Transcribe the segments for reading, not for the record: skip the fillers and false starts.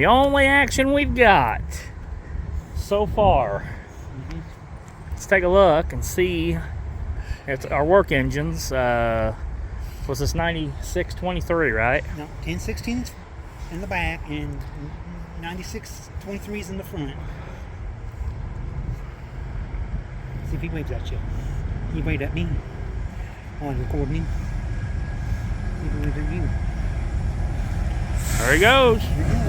The only action we've got so far. Let's take a look and see. It's our work engines. Was this 9623, right? No, 1016 in the back and 9623 is in the front. See if he waves at you. He waved at me. Oh, he's recording me. He waved at you. There he goes. Here he goes.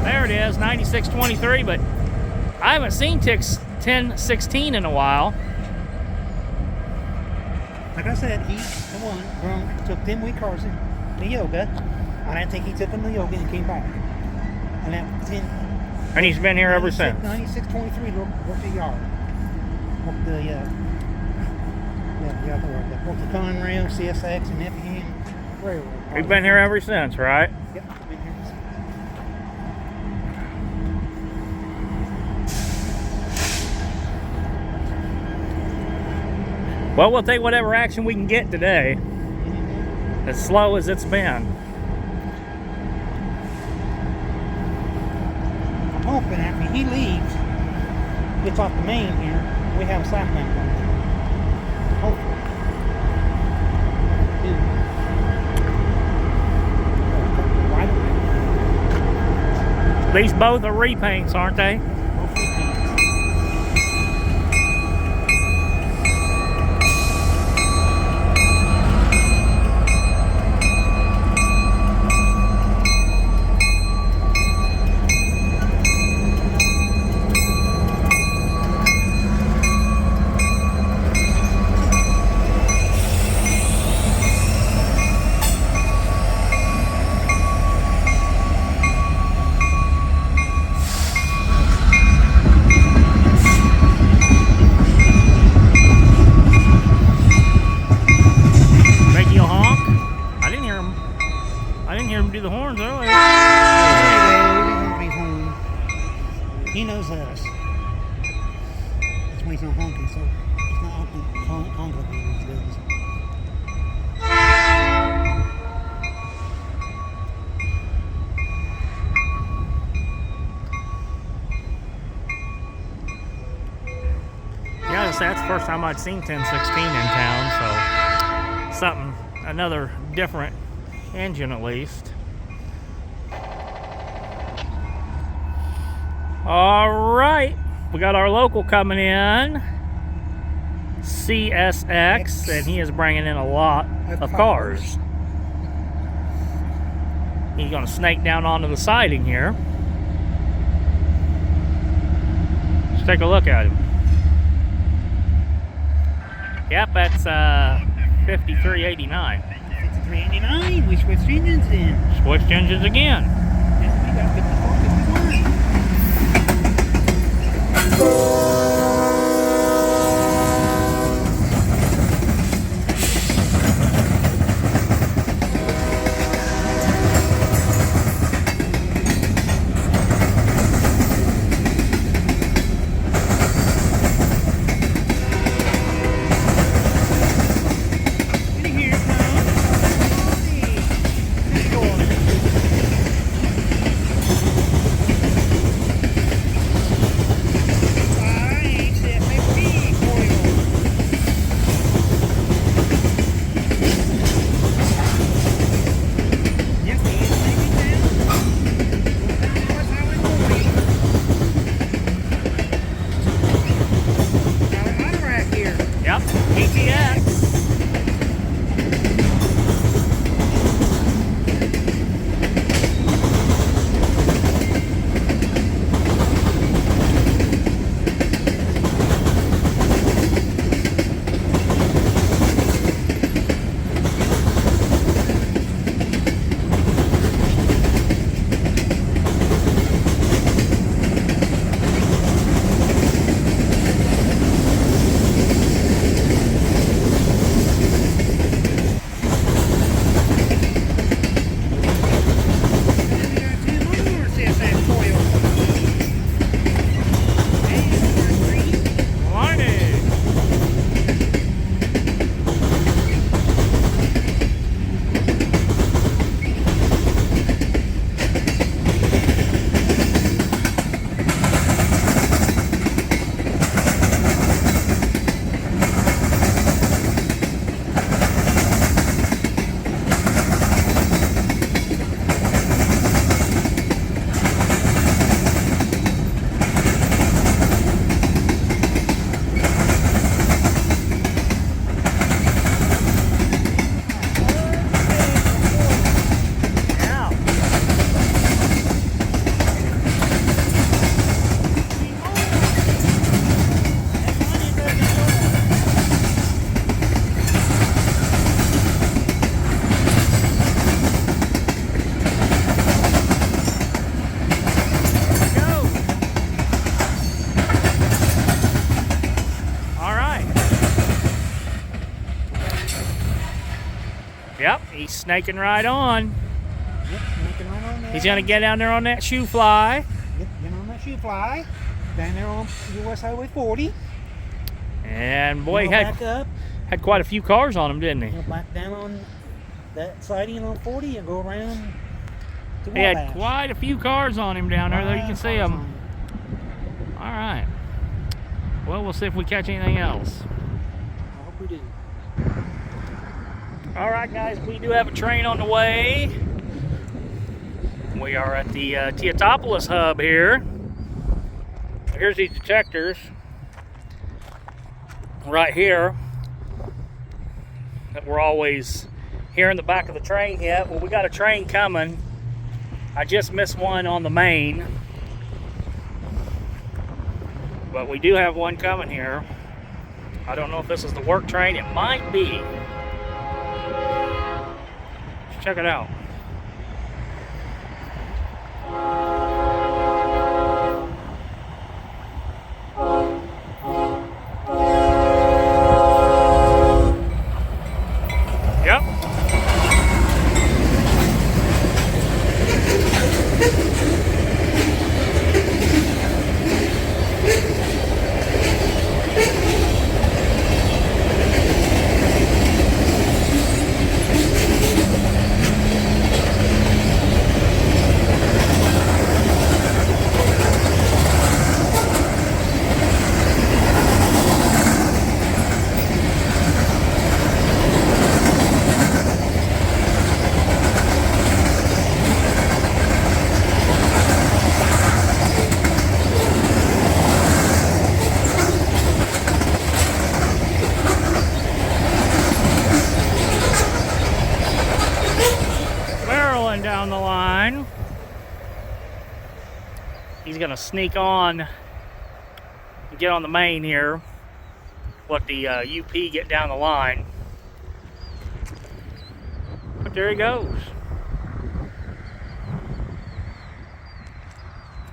There it is, 9623, but I haven't seen 1016 in a while. Like I said, he's the one who took them week cars in the yoga. I didn't think he took them to yoga and came back. And that 10. And he's been here ever since. 9623 worked the yard. Worked the worked the Conrail, CSX, and Effingham Railroad. He's been here ever since, right? Yep, been here ever since. Well, we'll take whatever action we can get today. As slow as it's been. I'm hoping after he leaves, gets off the main here, we have a southbound one. Hopefully. These both are repaints, aren't they? Do the horns earlier. He knows us. That's why he's not honking, so he's not honking like he always does. Yeah, that's the first time I'd seen 1016 in town, so another different engine at least. All right, we got our local coming in, CSX, and he is bringing in a lot of cars. He's going to snake down onto the siding here. Let's take a look at him. Yep, that's 5389. 5389, we switched engines in. Switched engines again. Yes, we got 5451. snaking right on. Yep, snaking right on there. He's gonna get down there on that shoe fly. Yep, get on that shoe fly. Down there on US Highway 40. And boy, he back up. had quite a few cars on him, didn't he? Go back down on that siding on 40 and go around to He had Wabash. quite a few cars on him down there. There you can see them. All right. Well, we'll see if we catch anything else. I hope we do. All right, guys, we do have a train on the way. We are at the Teotopolis hub here. Here's these detectors right here that we're always here in the back of the train yet. Well, we got a train coming. I just missed one on the main, but we do have one coming here. I don't know if this is the work train. It might be. Let's check it out. Yep. Down the line. He's gonna sneak on and get on the main here. Let the UP get down the line. But there he goes.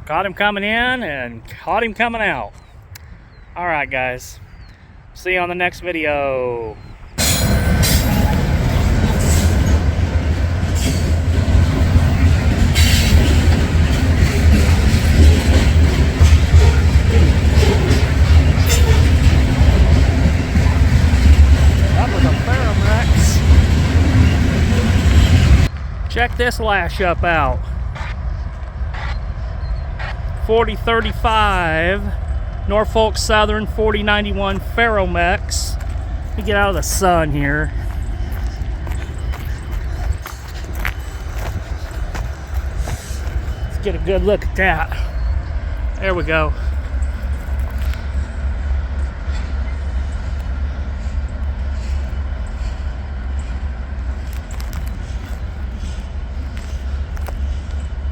Caught him coming in and caught him coming out. All right, guys. See you on the next video. Check this lash up out. 4035 Norfolk Southern 4091 Ferromex. Let me get out of the sun here. Let's get a good look at that. There we go.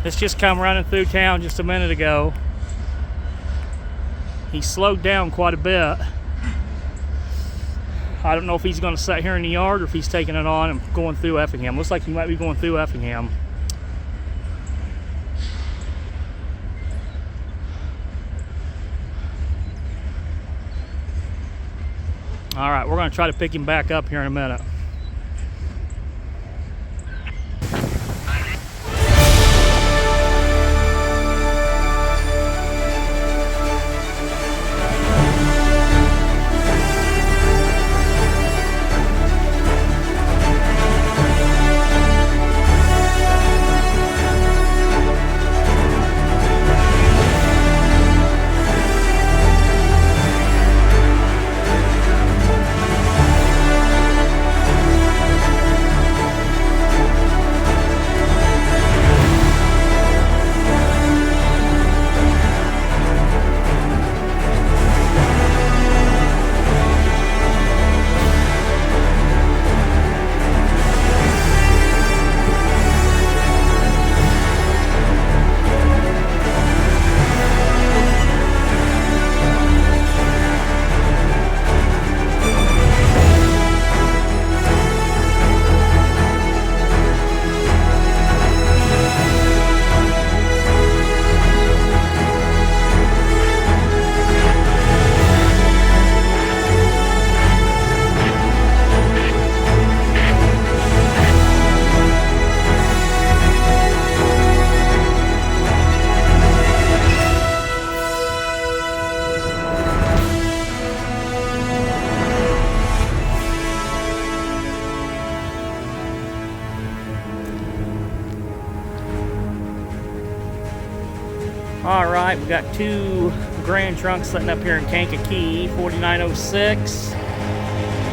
This just come running through town just a minute ago. He slowed down quite a bit. I don't know if he's going to sit here in the yard or if he's taking it on and going through Effingham. Looks like he might be going through Effingham. All right, we're going to try to pick him back up here in a minute. All right, we got two Grand Trunks sitting up here in Kankakee, 4906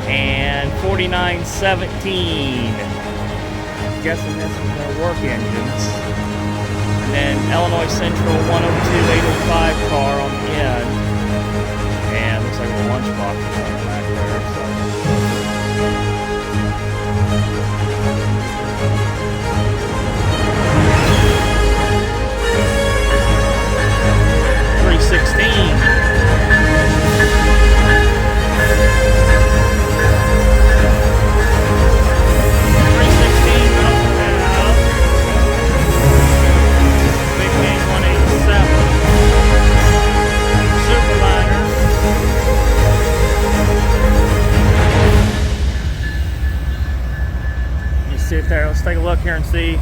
and 4917. Guessing this is their work engines. And then Illinois Central 102-805 car on the end. And looks like a lunchbox back there. So. Sit there. Let's take a look here and see